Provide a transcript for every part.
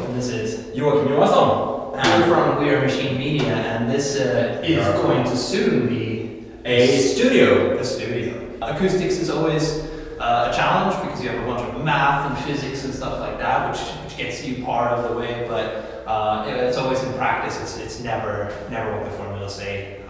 and this is Joachim. I'm from We Are Machine Media, and this is going to soon be a studio. Acoustics is always a challenge because you have a bunch of math and physics and stuff like that, which gets you part of the way, but it's always in practice. It's never what the formulas say.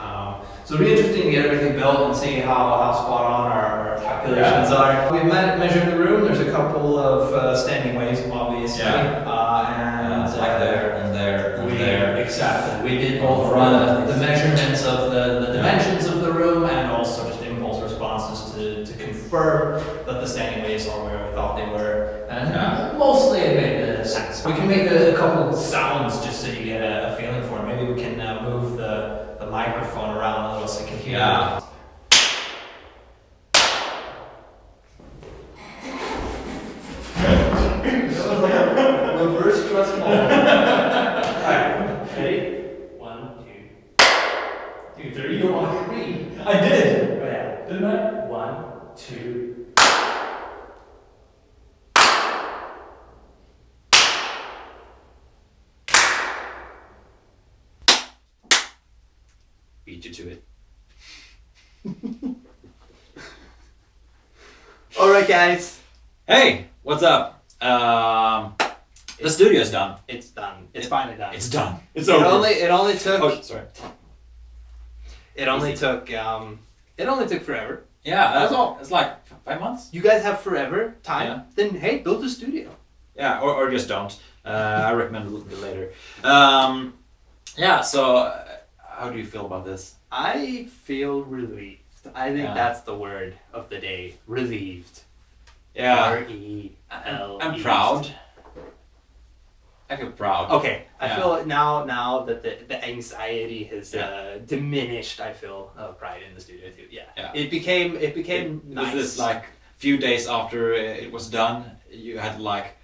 So it'll be interesting to get everything built and see how spot on our calculations are. We've measured the room. There's a couple of standing waves, obviously, and like there and there and there. Exactly. We did both the measurements of the dimensions of the room and also just impulse responses to confirm that the standing waves are where we thought they were. And mostly it made sense. We can make a couple sounds just so you get a feeling for it. Maybe we can move the microphone around a little so you can hear it. Reverse thrust ball. Alright, ready? 1, 2, 2, 3. You want 3? I did. Oh yeah. Didn't I? 1, 2. Beat you to it. Alright guys. Hey, what's up? The studio's done. It's done. It's finally done. It's done. It's over. It only took. Oh, sorry. It only took forever. Yeah, That's all. It's like 5 months. You guys have forever time. Yeah. Then hey, build a studio. Yeah, or just don't. I recommend a little bit later. Yeah. So, how do you feel about this? I feel relieved. I think that's the word of the day. Relieved. Yeah. R-E-L. I'm proud. I feel proud. Okay, I feel now that the anxiety has diminished. I feel pride in the studio too. Yeah. It became nice. Was this like few days after it was done? You had to like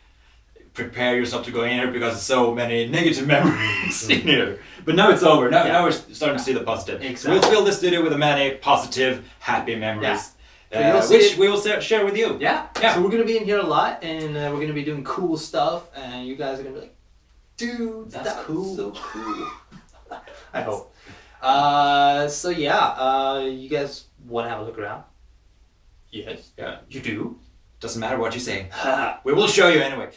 prepare yourself to go in here because so many negative memories in here. But now it's over. Now we're starting to see the positive. Exactly. We'll fill the studio with many positive, happy memories. Which we will share with you. Yeah. So we're gonna be in here a lot, and we're gonna be doing cool stuff, and you guys are gonna be like, "Dude, that's cool. So cool." I hope. So yeah. You guys want to have a look around? Yes. Yeah. You do. Doesn't matter what you say. We will show you anyway.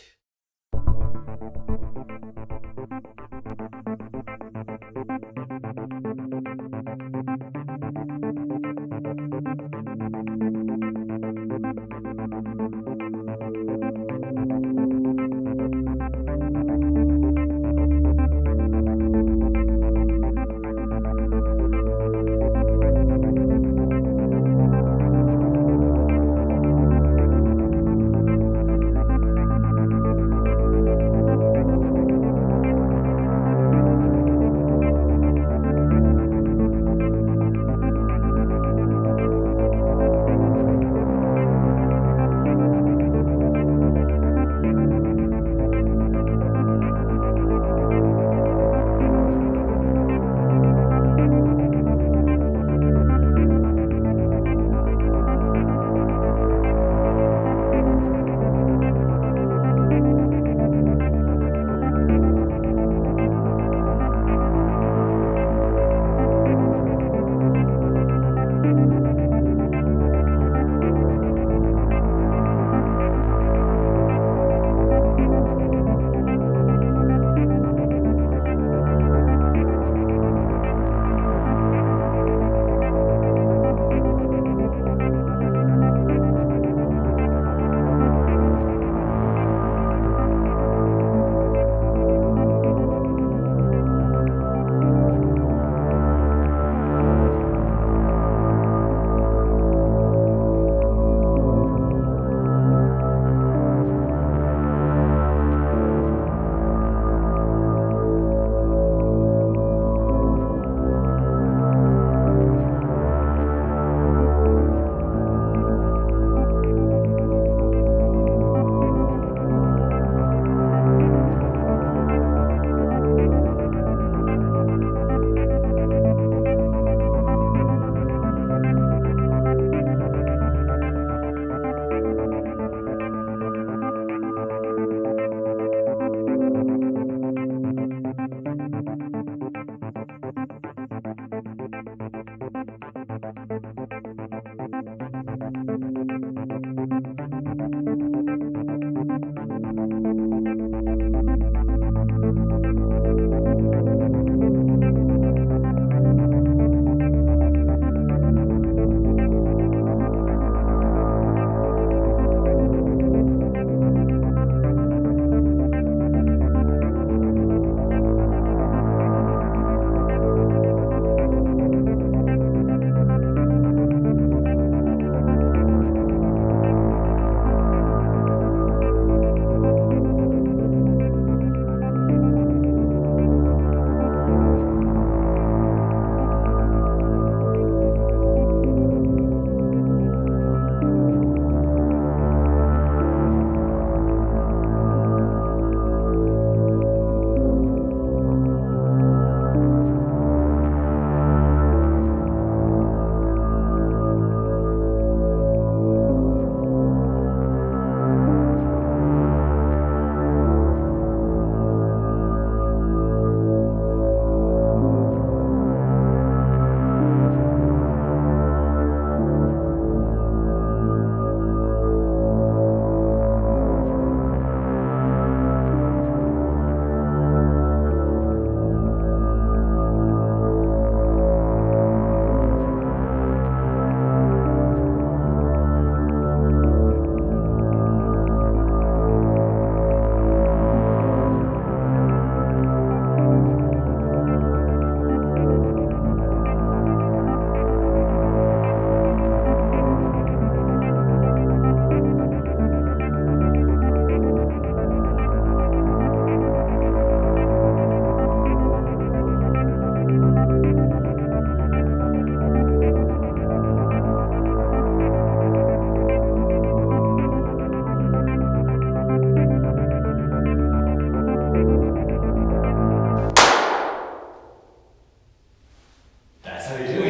how you do